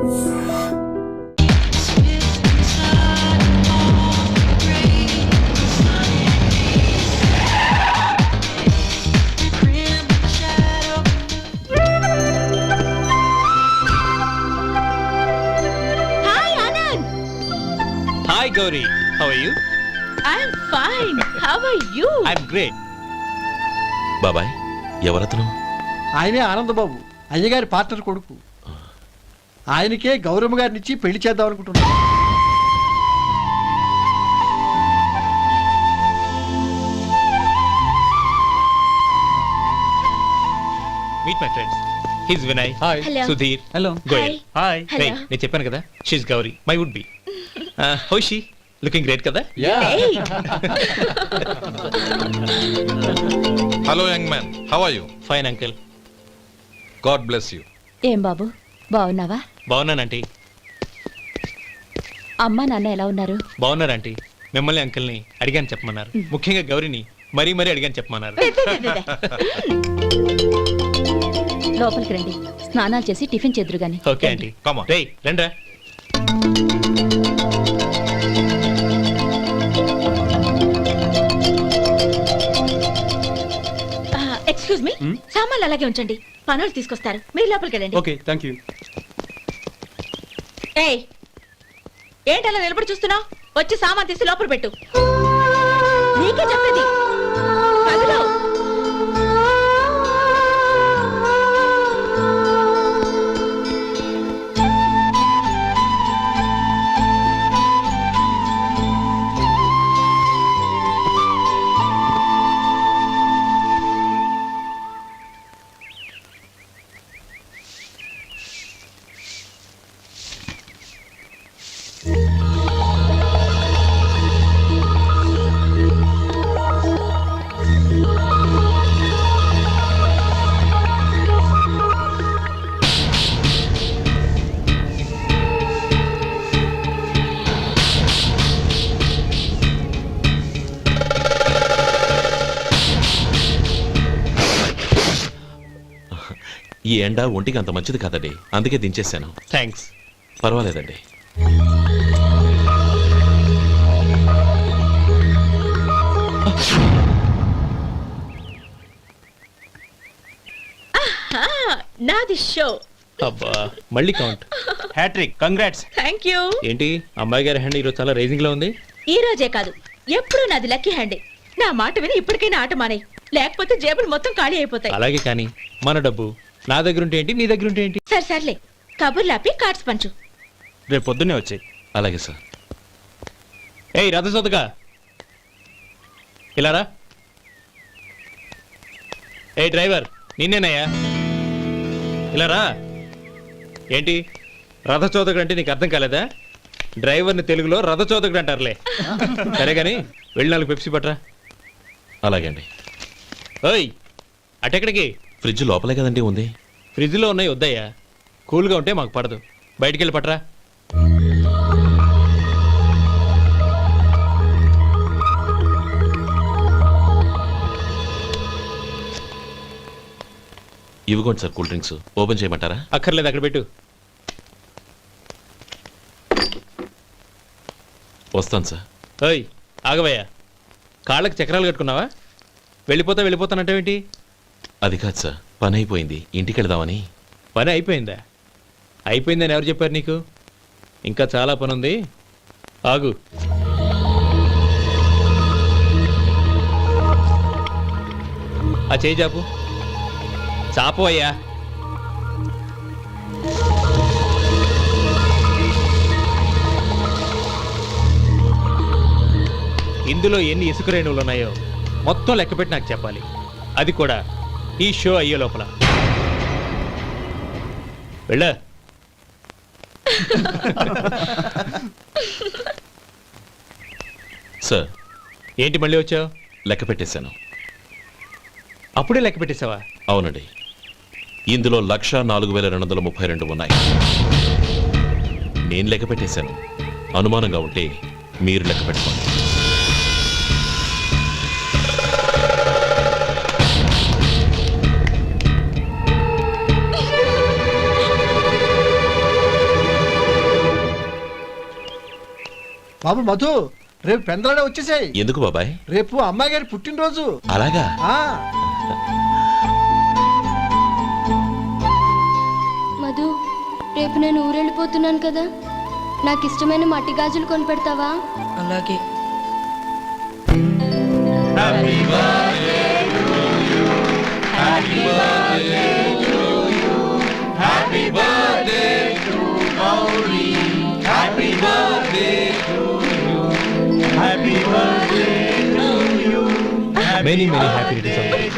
Hi Gauri, how are you? I'm fine. How are you? I'm great. బాబాయ్ ఎవరతను? ఆయనే ఆనందబాబు, అయ్యగారి పార్ట్నర్ కొడుకు. ఆయనకే గౌరమ్మ గారినిచ్చి పెళ్లి చేద్దాం అనుకుంటున్నాను. Meet my friends. He's Vinay. Hi. Hello. Sudhir. Hello. Goyal. Hi. Hey, నేను చెప్పాను కదా, she's Gauri, my would be. How is she? Looking great కదా? Hey. Hello young man, how are you? Fine uncle. God bless you. ఏం బాబు బాగున్నావా? బాగున్నానంటీ. అమ్మ నాన్న ఎలా ఉన్నారు? బాగున్నారంటీ. మిమ్మల్ని అంకుల్ని అడిగాను చెప్పమన్నారు. ముఖ్యంగా గౌరిని మరీ అడిగాను చెప్పమన్నారు. లోపలికి రండి, స్నానాలు చేసి టిఫిన్ చేద్దురు గాని. Okay aunty. Come on. రేయ్ రండ్రా. ఎక్స్క్యూజ్ మీ, సామాన్లు అలాగే ఉంచండి, పనులు తీసుకొస్తారు. మీరు లోపలికి వెళ్ళండి. Okay, thank you. ఏయ్, ఏంటి అలా నిలబడి చూస్తున్నావు? వచ్చి సామాన్ తీసి లోపల పెట్టు. నీకే చెప్పేది. కదులు. ఈ ఎండ ఒంటికి అంత మంచిది కాదండి, అందుకే దించేశాను. థ్యాంక్స్. పర్వాలేదండి. నాది షో. అబ్బా మళ్ళీ count. Hattrick, congrats. Thank you. ఏంటి అమ్మాయి గారి హ్యాండ్ ఈరోజు చాలా రైజింగ్ లో ఉంది? ఈ రోజే కాదు, ఎప్పుడు నాది లక్కీ హ్యాండే. నా మాట విని ఇప్పటికైనా ఆట మానే, లేకపోతే జేబులు మొత్తం ఖాళీ అయిపోతాయి. అలాగే కానీ మన డబ్బు నా దగ్గర ఉంటే ఏంటి, నీ దగ్గర ఉంటే ఏంటి? సర్లే, కబుర్లాపి కార్డ్స్ పంచు. రేపు పొద్దున్నే వచ్చాయి. అలాగే సార్. ఏయ్ రథసోదగా ఇలా రా. ఏ డ్రైవర్, నిన్నేనయ్యా, ఇలా రా. ఏంటి రథచోదకుడు అంటే నీకు అర్థం కాలేదా? డ్రైవర్ని తెలుగులో రథచోదకుడు అంటారులే. సరే కానీ వెళ్ళి 4 పెప్సీ పట్రా. అలాగే అండి. ఓయ్ అటెక్కడికి? ఫ్రిడ్జ్ లోపలే కదండి ఉంది. ఫ్రిడ్జ్లో ఉన్నాయి వద్దయ్యా, కూల్గా ఉంటే మాకు పడదు. బయటికి వెళ్ళి పట్రా. ఇవ్వకోండి సార్, కూల్ డ్రింక్స్ ఓపెన్ చేయమంటారా? అక్కర్లేదు, అక్కడ పెట్టు. వస్తాను సార్. ఓయ్ ఆగవయ్యా, కాళ్ళకి చక్రాలు కట్టుకున్నావా? వెళ్ళిపోతానంటావేంటి? అది కాదు సార్, పని అయిపోయింది, ఇంటికి వెళదామని. పని అయిపోయిందా? అయిపోయిందని ఎవరు చెప్పారు నీకు? ఇంకా చాలా పని ఉంది, ఆగు. ఆ చేయి చాపు. చాపు అయ్యా. ఇందులో ఎన్ని ఇసుక రేణువులు ఉన్నాయో మొత్తం లెక్కపెట్టి నాకు చెప్పాలి. అది కూడా ఈ షో అయ్యే లోపల. వెళ్ళ. సార్. ఏంటి మళ్ళీ వచ్చావు? లెక్క పెట్టేశాను. అప్పుడే లెక్క పెట్టేశావా? అవునండి. ఇందులో 1,04,232 ఉన్నాయి. నేను లెక్క పెట్టేశాను. అనుమానంగా ఉంటే మీరు లెక్క పెట్టుకోండి. బాబు మధు, రేపు పెందలాడే వచ్చేసాయి. ఎందుకు బాబాయ్? రేపు అమ్మాయి గారి పుట్టినరోజు. అలాగా? ఆ మధు, రేపు నేను ఊరెళ్ళిపోతున్నాను కదా, నాకు ఇష్టమైన మట్టి గాజులు కొనిపెడతావా? అలాగే. Many many happy returns.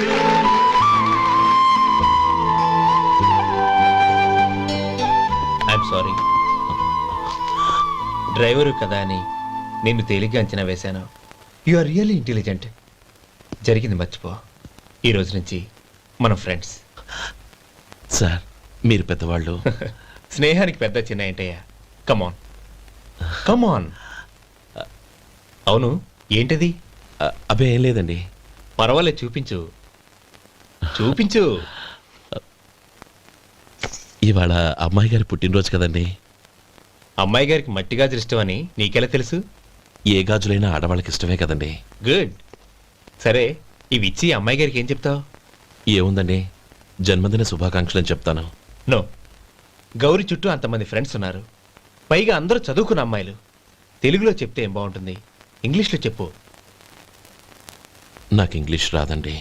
I'm sorry. Driver కదా అని నిన్ను తేలిగ్గా అంచనా వేశాను. You are really intelligent. జరిగింది మర్చిపో. ఈ రోజు నుంచి మనం ఫ్రెండ్స్. సార్, మీరు పెద్దవాళ్ళు. స్నేహానికి పెద్ద చిన్న ఏంటయ్యా? కమాన్ కమాన్. అవును, ఏంటది? అబ్బే ఏం లేదండి. పర్వాలేదు, చూపించు చూపించు. ఇవాళ అమ్మాయి గారి పుట్టినరోజు కదండి. అమ్మాయి గారికి మట్టి గాజులు ఇష్టమని నీకెలా తెలుసు? ఏ గాజులైనా ఆడవాళ్ళకి ఇష్టమే కదండి. గుడ్. సరే, ఇవి ఇచ్చి అమ్మాయి గారికి ఏం చెప్తావు? ఏముందండి, జన్మదిన శుభాకాంక్షలు అని చెప్తాను. నో, గౌరీ చుట్టూ అంతమంది ఫ్రెండ్స్ ఉన్నారు, పైగా అందరూ చదువుకున్న అమ్మాయిలు. తెలుగులో చెప్తే ఏం బాగుంటుంది? ఇంగ్లీష్లో చెప్పు. నాకు ఇంగ్లీష్ రాదండి.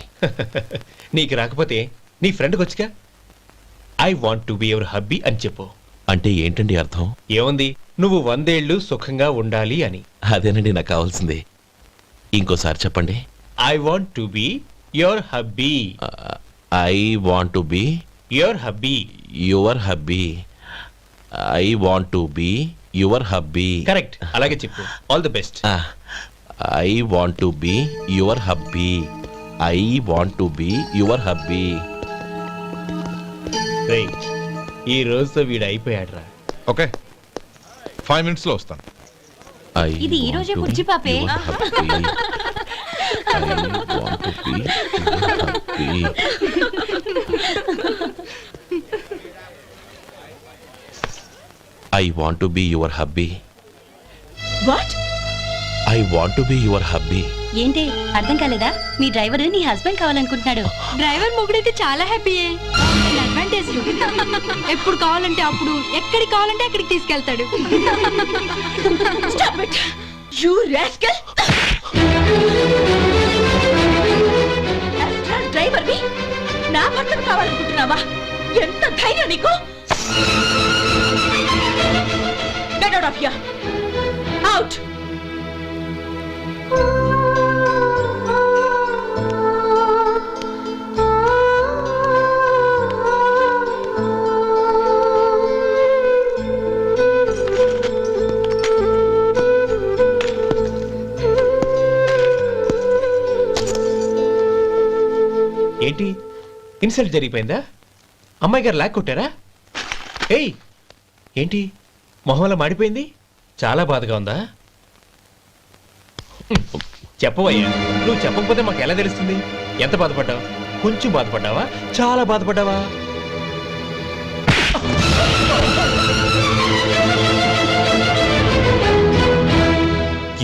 నీకు రాకపోతే నీ ఫ్రెండ్కి వచ్చిగా I want to be your hubby అని చెప్పు. అంటే ఏంటండి అర్థం? ఏముంది, నువ్వు 100 ఏళ్ళు సుఖంగా ఉండాలి అని. అదేనండి నాకు కావాల్సింది. ఇంకోసారి చెప్పండి. I want to be your hubby. I want to be your hubby. Your hubby. I want to be your hubby. Correct, అలాగే చెప్పు. All the best. I want to be your hubby. I want to be your hubby. ఈ రోజుతో వీడు అయిపోయాడురా. Okay, 5 minutes లో వస్తాను. ఇది ఈ రోజే బుజ్జి పాపే. I want to be your hubby. What? I want to be your hubby. ఏంటి అర్థం కాలేదా? మీ డ్రైవర్ నీ హస్బెండ్ కావాలనుకుంటున్నాడు. డ్రైవర్ మొగుడైతే చాలా హ్యాపీయే. అడ్వాంటేజ్ ఎప్పుడు కావాలంటే అప్పుడు, ఎక్కడికి కావాలంటే అక్కడికి తీసుకెళ్తాడు. Stop it! You rascal! Driver వి నా భర్తను కావాలనుకుంటున్నావా? ఎంత ధైర్యం నీకు? Get out of here! Out! ఏంటి, ఇన్సల్ట్ జరిగిపోయిందా? అమ్మాయి గారు లాక్ కొట్టారా? ఏయ్, ఏంటి మొహంలో మాడిపోయింది? చాలా బాధగా ఉందా? చెప్పవయ్యా, నువ్వు చెప్పకపోతే మాకు ఎలా తెలుస్తుంది? ఎంత బాధపడ్డావు? కొంచెం బాధపడ్డావా? చాలా బాధపడ్డావా?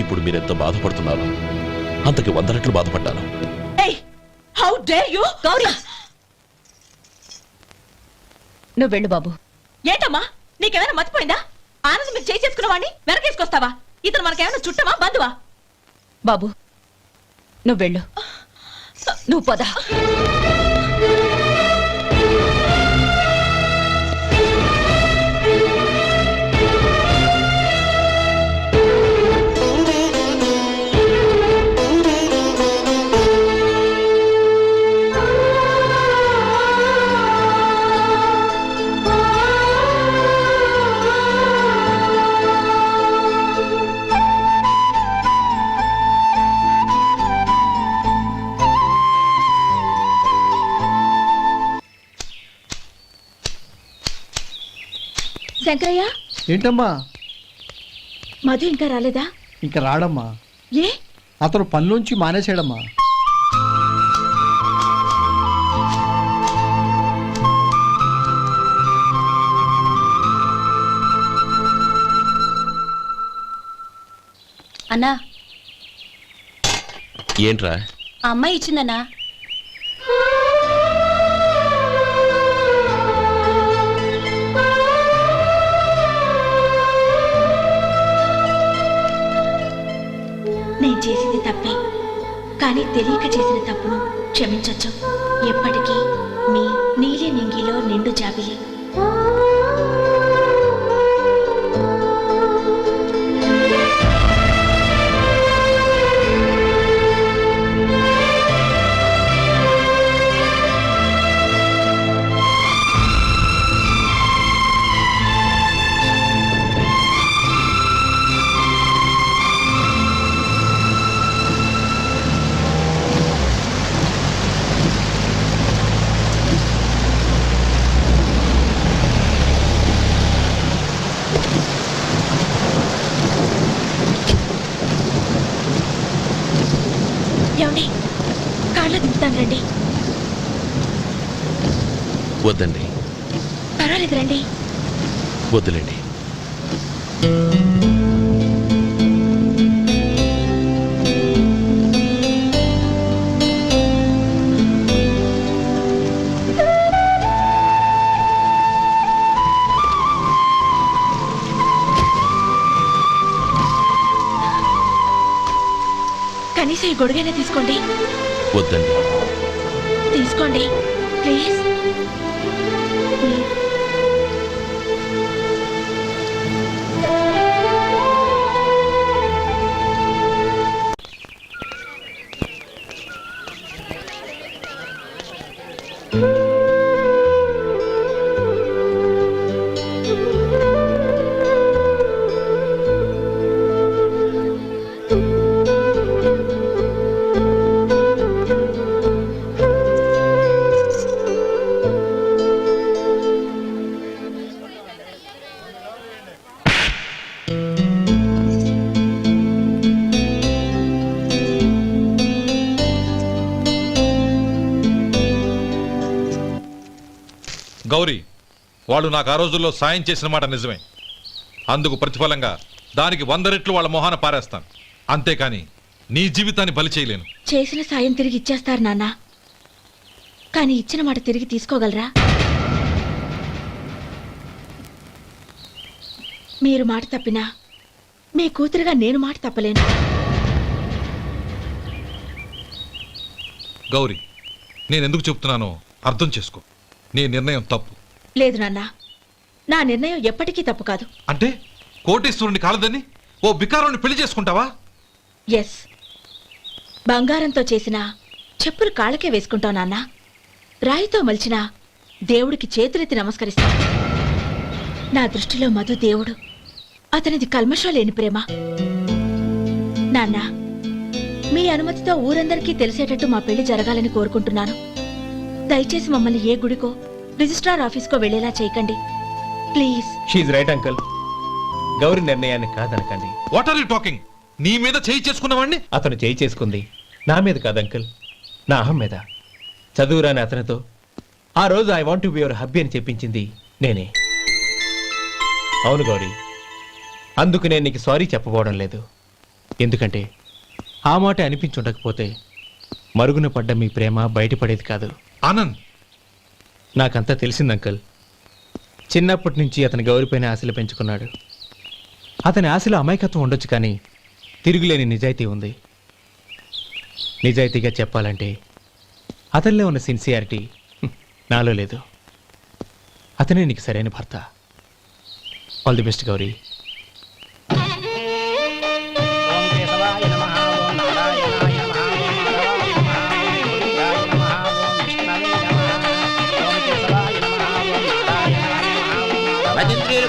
ఇప్పుడు మీరెంత బాధపడుతున్నారు, అంతకి 100 రెట్లు బాధపడ్డాను. Hey! How dare you? Gauri, నువ్వు వెళ్ళు బాబు. ఏంటమ్మా, నీకేమైనా మర్చిపోయిందా? ఆనందం మీరు చేసుకున్న వాడిని వెనకేసుకొస్తావా? ఇతను మనకేమైనా చుట్టమా, బంధువా? బాబు, నువ్వు వెళ్ళు. నువ్వు పద. శంకరయ్య, ఏంటమ్మా? మధు ఇంకా రాలేదా? ఇంకా రాడమ్మా. ఏ? అతను పనిలోంచి మానేసాడమ్మా. అన్నా ఏంట్రా? ఆ అమ్మాయి ఇచ్చిందన్నా. నేను చేసింది తప్పే, కానీ తెలియక చేసిన తప్పును క్షమించొచ్చు. ఎప్పటికీ మీ నీలి నింగిలో నిండు జాబిలి. ఏమండి, కాళ్ళ దింపుతాను రండి. వద్దండి, పర్వాలేదు రండి. వద్దులేండి. కనీసం ఈ గొడుగైనా తీసుకోండి. వద్దండి. తీసుకోండి ప్లీజ్. గౌరీ, వాళ్ళు నాకు ఆ రోజుల్లో సాయం చేసిన మాట నిజమే. అందుకు ప్రతిఫలంగా దానికి 100 రెట్లు వాళ్ళ మొహాన పారేస్తాను. అంతేకాని నీ జీవితాన్ని బలి చేయలేను. చేసిన సాయం తిరిగి ఇచ్చేస్తారు నాన్న, కానీ ఇచ్చిన మాట తిరిగి తీసుకోగలరా? మీరు మాట తప్పినా మీ కూతురుగా నేను మాట తప్పలేను. గౌరీ, నేనెందుకు చెప్తున్నానో అర్థం చేసుకో. నీ నిర్ణయం తప్పు. లేదు నాన్న, నా నిర్ణయం ఎప్పటికీ తప్పు కాదు. అంటే కోటేశ్వరుని కాలదని ఓ బికారుని పెళ్లి చేసుకుంటావా? ఎస్, బంగారంతో చేసిన చెప్పులు కాళ్ళకే వేసుకుంటావు నాన్న. రాయితో మలిచిన దేవుడికి చేతులెత్తి నమస్కరిస్తాను. నా దృష్టిలో మధు దేవుడు, అతనిది కల్మషం లేని ప్రేమ. నాన్న, మీ అనుమతితో ఊరందరికీ తెలిసేటట్టు మా పెళ్లి జరగాలని కోరుకుంటున్నాను. దయచేసి మమ్మల్ని ఏ గుడికో రిజిస్ట్రార్ ఆఫీస్కో వెళ్లేలా చేయకండి please. She's right uncle. Gauri నిర్ణయాన్ని కాదనకండి. What are you talking? నీ మీద చేయి చేసుకున్నవాడిని అతను చేయి చేసుకుంది నా మీద కాదు అంకుల్, నా అహం మీద. చదువురాని అతనితో ఆ రోజు I want to be your hubby అని చెప్పించింది నేనే. అవును గౌరీ, అందుకు నేను నీకు సారీ చెప్పబోవడం లేదు. ఎందుకంటే ఆ మాట అనిపించుండకపోతే మరుగున పడ్డ మీ ప్రేమ బయటపడేది కాదు. ఆనంద్, నాకంతా తెలిసింది అంకుల్. చిన్నప్పటి నుంచి అతని గౌరీపైన ఆశలు పెంచుకున్నాడు. అతని ఆశలో అమాయకత్వం ఉండొచ్చు, కానీ తిరుగులేని నిజాయితీ ఉంది. నిజాయితీగా చెప్పాలంటే అతనిలో ఉన్న సిన్సియారిటీ నాలో లేదు. అతనే నీకు సరైన భర్త. All the best Gauri.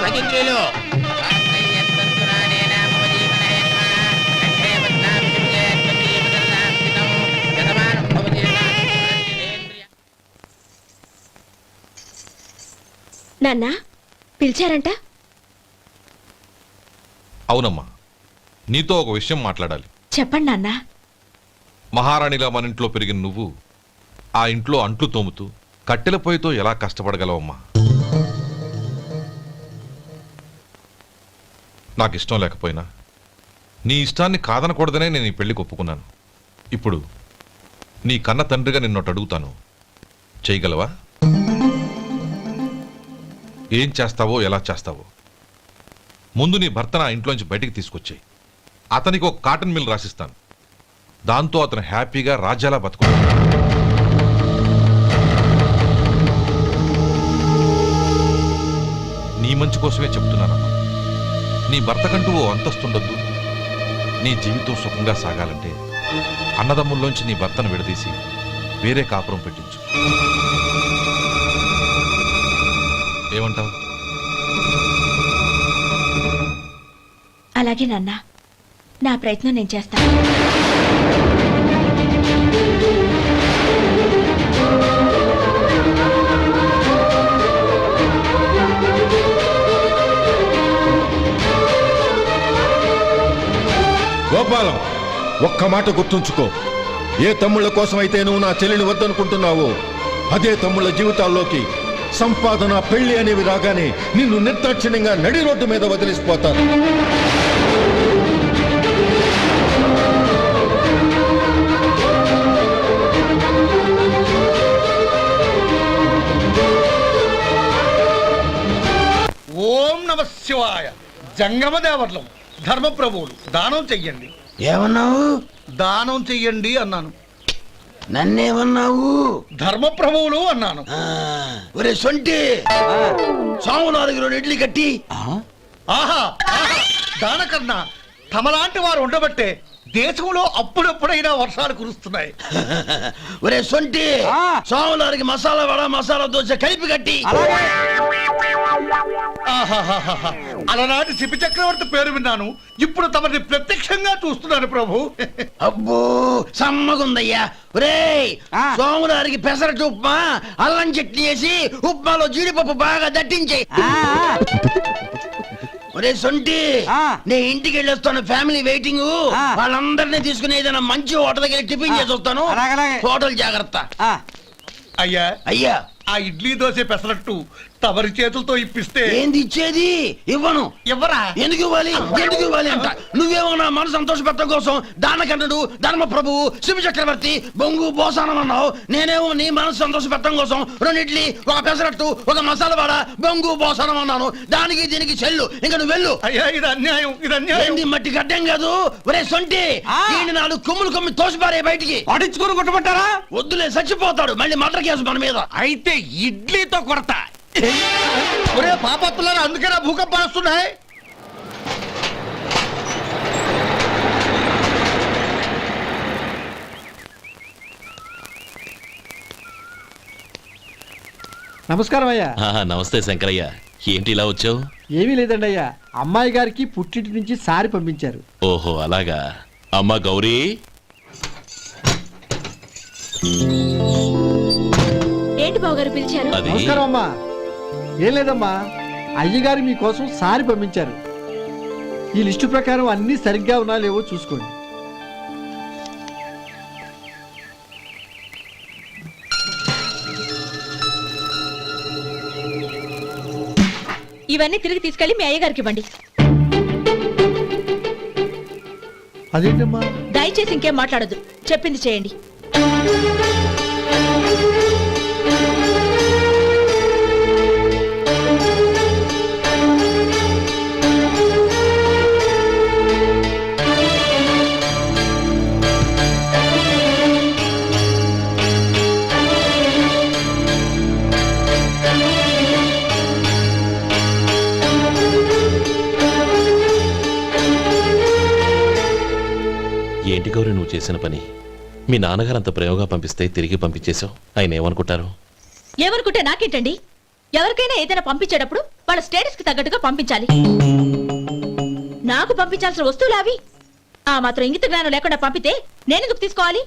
భజంత్రులు నాన్న, పిలిచారంట? అవునమ్మా, నీతో ఒక విషయం మాట్లాడాలి. చెప్పండి నాన్న. మహారాణిలా మన ఇంట్లో పెరిగిన నువ్వు ఆ ఇంట్లో అంట్లు తోముతూ కట్టెల పొయ్యితో ఎలా కష్టపడగలవమ్మా? నాకు ఇష్టం లేకపోయినా నీ ఇష్టాన్ని కాదనకూడదనే నేను ఈ పెళ్లికి ఒప్పుకున్నాను. ఇప్పుడు నీ కన్న తండ్రిగా నిన్నొట్టు అడుగుతాను, చేయగలవా? ఏం చేస్తావో, ఎలా చేస్తావో ముందు నీ భర్త నా ఇంట్లోంచి బయటికి తీసుకొచ్చాయి. అతనికి ఒక కాటన్ మిల్ రాసిస్తాను. దాంతో అతను హ్యాపీగా రాజ్యాలా బతుకుతాడు. నీ మంచి కోసమే చెప్తున్నానమ్మా. నీ భర్తకంటూ ఓ అంతస్తుండొద్దు. నీ జీవితం సుఖంగా సాగాలంటే అన్నదమ్ముల్లోంచి నీ భర్తను విడదీసి వేరే కాపురం పెట్టించు. ఏమంటావు? అలాగే నాన్న, నా ప్రయత్నం నేను చేస్తాను. గోపాలం, ఒక్క మాట గుర్తుంచుకో. ఏ తమ్ముళ్ళ కోసం అయితే నువ్వు నా చెల్లిని వద్దనుకుంటున్నావో అదే తమ్ముళ్ళ జీవితాల్లోకి సంపాదన, పెళ్లి అనేవి రాగానే నిన్ను నిర్దాక్షిణ్యంగా నడి రోడ్డు మీద వదిలిసిపోతారు. ఓం నమ శివాయ. జంగమ దేవర్లం, ధర్మప్రభువులు, దానం చెయ్యండి. ఏమన్నావు? దానం చెయ్యండి అన్నాను. నన్నేమన్నావు? ధర్మప్రభువులు అన్నాను. ఒరే సొంటి, సోమవారికి 2 ఇడ్లీ కట్టి. ఆహా ఆహా, దానకన్నా తమలాంటి వారు ఉండబట్టే దేశంలో అప్పుడప్పుడైనా వర్షాలు కురుస్తున్నాయి. ఒరే సొంటి, సోమవారికి మసాలా వడ, మసాలా దోశ కలిపి కట్టి. ఆహాహాహా, అలనాటి శిపి చక్రవర్తి పేరు విన్నాను, ఇప్పుడు తమని ప్రత్యక్షంగా చూస్తున్నాను ప్రభు. అబ్బో సమ్మగుందయ్యా. ఒరేయ్, సోమవారికి పెసరట్టు ఉప్మా, అల్లం చట్నీ వేసి ఉప్మాలో జీడిపప్పు బాగా దట్టించే. ఒరే సొంటి, నే ఇంటికి వెళ్ళొస్తాను, ఫ్యామిలీ వెయిటింగ్. వాళ్ళందరినీ తీసుకుని ఏదైనా మంచి హోటల్ దగ్గర టిఫిన్ చేసి వస్తాను. హోటల్ జాగ్రత్త. అయ్యా అయ్యా, ఆ ఇడ్లీ దోశ పెసరట్టు తమరి చేతులతో ఇప్పిస్తే. ఏంది ఇచ్చేది? ఇవ్వను. ఎవరా? ఎందుకు ఇవ్వాలి? ఎందుకు ఇవ్వాలి అంట. నువ్వేమో నా మనసు సంతోషపెట్టడం కోసం దానకన్నుడు, ధర్మ ప్రభువు, శివ చక్రవర్తి, బొంగు బోసానం అన్నావు. నేనేమో నీ మనసు సంతోషపెట్టడం కోసం 2 ఇడ్లీ, ఒక పెసరట్టు, ఒక మసాలా వాడ, బొంగు బోసానం అన్నాను. దానికి దీనికి చెల్లు. ఇంకా నువ్వు వెళ్ళు. అయ్యా ఇది అన్యాయం, ఇది అన్యాయం. ఏంది మట్టి గడ్డం కాదు. ఒరే సొంటి, దీన్ని 4 కొమ్ములు కొమ్మి తోసిపారే బయటికి. పడించుకొని కొట్టమంటారా? వద్దులే, చచ్చిపోతాడు. మళ్ళీ మటర్ కేసు మన మీద. అయితే ఇడ్లీతో కొడతా. ఒరే పాపత్తులారా, అందుకేనా భూకంపాలు వస్తున్నాయి? నమస్కారం అయ్యా. నమస్తే శంకరయ్య, ఏంటి ఇలా వచ్చావు? ఏమీ లేదండి అయ్యా, అమ్మాయి గారికి పుట్టింటి నుంచి సారి పంపించారు. ఓహో అలాగా. అమ్మా గౌరీ, ఏంటి బావగారు పిలిచారు? అది నమస్కారం అమ్మా. ఏం లేదమ్మా, అయ్యగారు మీకోసం సారి పంపించారు. ఈ లిస్టు ప్రకారం అన్ని సరిగ్గా ఉన్నా లేవో చూసుకోండి. ఇవన్నీ తిరిగి తీసుకెళ్లి మీ అయ్యగారికి ఇవ్వండి. అదేంటమ్మా? దయచేసి ఇంకేం మాట్లాడొద్దు, చెప్పింది చేయండి. ఏంటి గౌరీ నువ్వు చేసిన పని? మీ నాన్నగారు అంత ప్రేమగా పంపిస్తే తిరిగి పంపించేశావు. ఆయన ఏమనుకుంటారు? ఏమనుకుంటే నాకేంటండి? ఎవరికైనా ఏదైనా పంపించేటప్పుడు వాళ్ళ స్టేటస్ కి తగ్గట్టుగా పంపించాలి. నాకు పంపించాల్సిన వస్తువులు అవి. ఆ మాత్రం ఇంగిత జ్ఞానం లేకుండా పంపితే నేనెందుకు తీసుకోవాలి?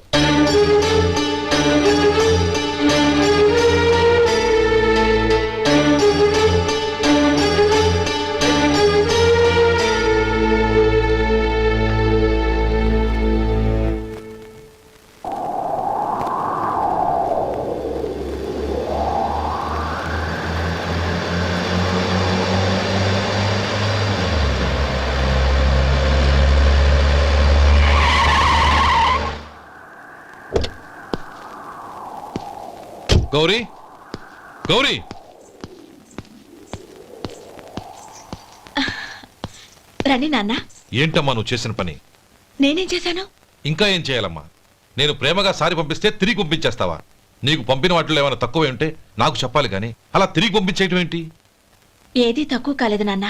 గౌరీ గౌరీ రండి నాన్న. ఏంటమ్మా నువ్వు చేసిన పని? నేనేం చేశాను? ఇంకా ఏం చేయాలమ్మా? నేను ప్రేమగా సారి పంపిస్తే తిరిగి పంపించేస్తావా? నీకు పంపిన వాటిలో ఏమైనా తక్కువ ఉంటే నాకు చెప్పాలి కానీ అలా తిరిగి పంపించేయటం ఏంటి? ఏదీ తక్కువ కాలేదు నాన్న.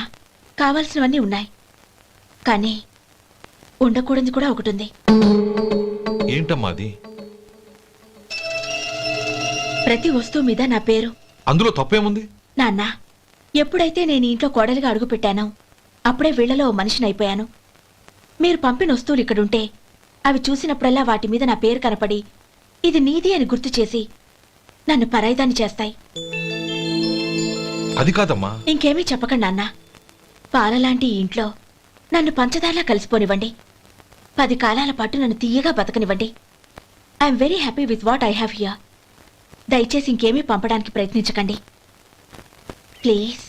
కావాల్సినవన్నీ ఉన్నాయి, కానీ ఉండకూడదు కూడా ఒకటి ఉంది. ఏంటమ్మా అది? ప్రతి వస్తువు మీద నా పేరు. అందులో తప్పేముంది? నాన్న, ఎప్పుడైతే నేను ఇంట్లో కోడలిగా అడుగు పెట్టానో అప్పుడే వీళ్లలో ఓ మనిషిని అయిపోయాను. మీరు పంపిన వస్తువులు ఇక్కడుంటే అవి చూసినప్పుడల్లా వాటి మీద నా పేరు కనపడి ఇది నీది అని గుర్తు చేసి నన్ను పరాయిదాన్ని చేస్తాయి. అది కాదమ్మా. ఇంకేమీ చెప్పకండి నాన్న. పాలలాంటి ఈ ఇంట్లో నన్ను పంచదారలా కలిసిపోనివ్వండి. 10 కాలాల పాటు నన్ను తీయగా బతకనివ్వండి. I'm very happy with what I have here. దయచేసి ఇంకేమీ పంపడానికి ప్రయత్నించకండి ప్లీజ్.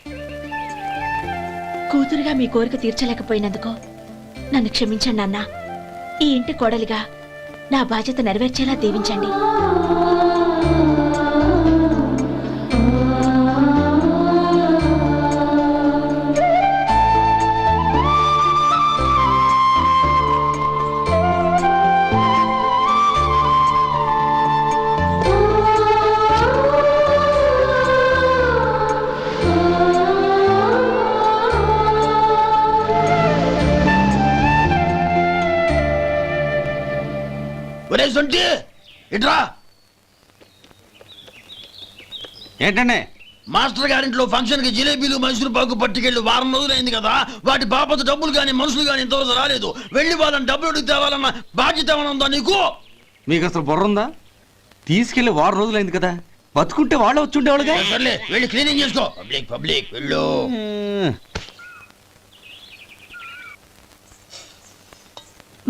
కూతురుగా మీ కోరిక తీర్చలేకపోయినందుకు నన్ను క్షమించండి నాన్న. ఈ ఇంటి కోడలిగా నా బాధ్యత నెరవేర్చేలా దీవించండి. ఒరే సొంటి ఇట్రా. ఏంటండి? మాస్టర్ గారింట్లో ఫంక్షన్ కి జిలేబీలు మైసూరు పాకు పట్టుకెళ్ళి వారం రోజులైంది కదా. వాటి బాపత డబ్బులు కానీ మనుషులు కానీ ఇంతవరకు రాలేదు. వెళ్ళి వాళ్ళని డబ్బులు అడిగి తేవాలన్న బాధ్యత ఏమైనా ఉందా నీకు? మీకు అసలు బుర్ర ఉందా? తీసుకెళ్లి 6 రోజులైంది కదా, బతుకుంటే వాళ్ళు వచ్చి ఉండేవాళ్ళుగా. సర్లే వెళ్ళి క్లీనింగ్ చేసుకో. పబ్లిక్ పబ్లిక్ వెళ్ళు.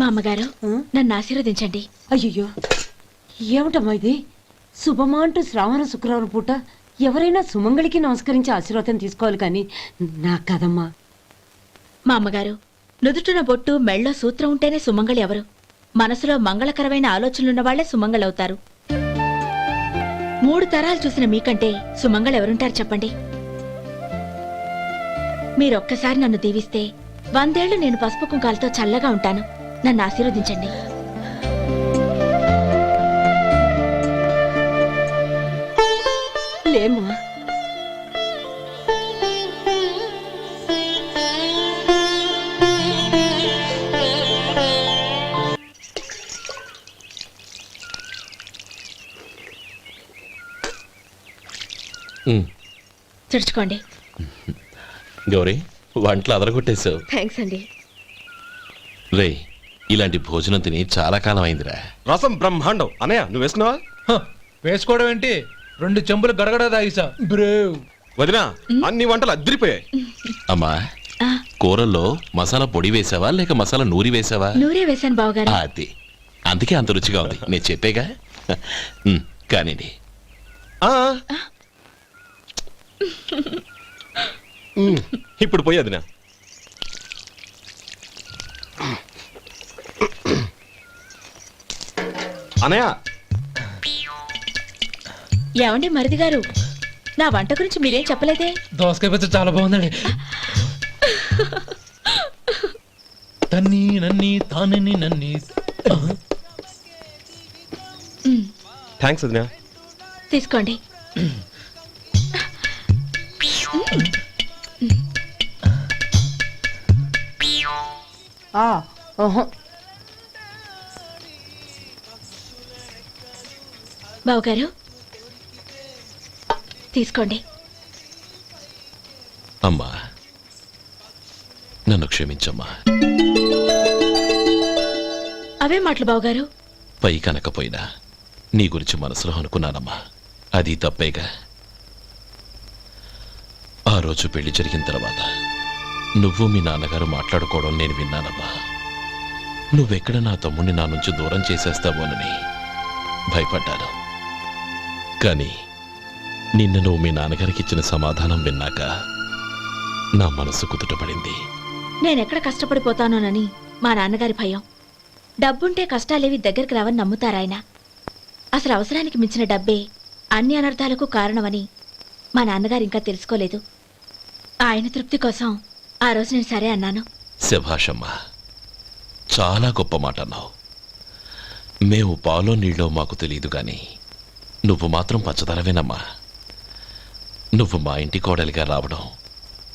మా అమ్మగారు నన్ను ఆశీర్వదించండి. అయ్యో ఏమిటమ్మా ఇది? శుభమా అంటూ శ్రావణ శుక్రవారం పూట ఎవరైనా సుమంగళికి నమస్కరించి ఆశీర్వాదం తీసుకోవాలి కానీ నాకు కదమ్మా. మా అమ్మగారు, నుదుటిన బొట్టు మెళ్ళో సూత్రం ఉంటేనే సుమంగళి ఎవరు? మనసులో మంగళకరమైన ఆలోచనలున్న వాళ్లే సుమంగళవుతారు. 3 తరాలు చూసిన మీకంటే సుమంగళ ఎవరుంటారు చెప్పండి? మీరొక్కసారి నన్ను దీవిస్తే 100 ఏళ్లు నేను పసుపు కుంకాలతో చల్లగా ఉంటాను. నన్ను ఆశీర్వదించండి. లేమ్మా, తుడుచుకోండి. గౌరీ, వంటలు అదరగొట్టేశావు. థ్యాంక్స్ అండి. రే, ఇలాంటి భోజనం తిని చాలా కాలం అయిందిరా. రసం బ్రహ్మాండం. అనయ్య నువ్వు వేసుకున్నావా? వేసుకోవడం ఏంటి? 2 చెంబులు గడగడ తాగిసా బ్రేవ్. వదినా, అన్ని వంటలు అద్దరిపోయాయి. అమ్మా, ఆ, కూరల్లో మసాలా పొడి వేసావా లేక మసాలా నూరి వేసావా? నూరే వేశాను బావగారు. అది అందుకే అంత రుచిగా ఉంది. నేను చెప్పేగా. కానివ్వండి. ఆ. ఇప్పుడు పోయి వదినా. అనయ్య, ఏమండి మరిది గారు, నా వంట గురించి మీరేం చెప్పలేదే? దోసకాయ పచ్చడి చాలా బాగుందండి. తన్ని నన్ని తానని నన్ని. థ్యాంక్స్ వదినా. తీసుకోండి. బావగారు తీసుకోండి. అమ్మా, నన్ను క్షమించమ్మా. అవే మాటలు బావగారు. పై కనకపోయినా నీ గురించి మనసులో అనుకున్నానమ్మా. అది తప్పేగా. ఆ రోజు పెళ్లి జరిగిన తర్వాత నువ్వు మీ నాన్నగారు మాట్లాడుకోవడం నేను విన్నానమ్మా. నువ్వెక్కడ నా తమ్ముడిని నా నుంచి దూరం చేసేస్తావోనని భయపడ్డాను. కానీ నిన్న నువ్వు మీ నాన్నగారికి ఇచ్చిన సమాధానం విన్నాక నా మనసు కుదుటపడింది. నేనెక్కడ కష్టపడిపోతానోనని మా నాన్నగారి భయం. డబ్బుంటే కష్టాలేవి దగ్గరికి రావని నమ్ముతారాయన. అసలు అవసరానికి మించిన డబ్బే అన్ని అనర్థాలకు కారణమని మా నాన్నగారు ఇంకా తెలుసుకోలేదు. ఆయన తృప్తి కోసం ఆ రోజు నేను సరే అన్నాను. శభాషమ్మా, చాలా గొప్ప మాట అన్నావు. మేము పాలో నీళ్ళో మాకు తెలియదు గాని నువ్వు మాత్రం పచ్చదనవేనమ్మా. నువ్వు మా ఇంటి కోడలిగా రావడం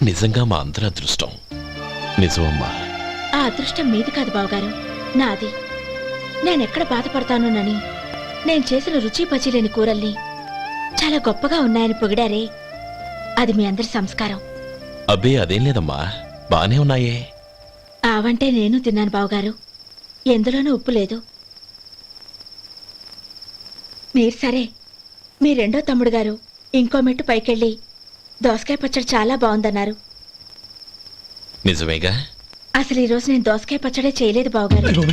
నిజంగా మా అందరి అదృష్టం. నిజమమ్మా. ఆ అదృష్టం మీది కాదు బావగారు, నాది. నేనెక్కడ బాధపడతానోనని నేను చేసిన రుచి పచిలేని కూరల్ని చాలా గొప్పగా ఉన్నాయని పొగిడారే, అది మీ అందరి సంస్కారం. అబ్బే అదేం లేదమ్మా, బానే ఉన్నాయే. ఆవంటే నేను తిన్నాను బావగారు, ఎందులోనూ ఉప్పు లేదు. మీరు సరే, మీ రెండో తమ్ముడు గారు ఇంకో మెట్టు పైకెళ్ళి దోసకాయ పచ్చడి చాలా బాగుందన్నారు. నిజమేగా? అసలు ఈరోజు నేను దోసకాయ పచ్చడే చేయలేదు బావగారు.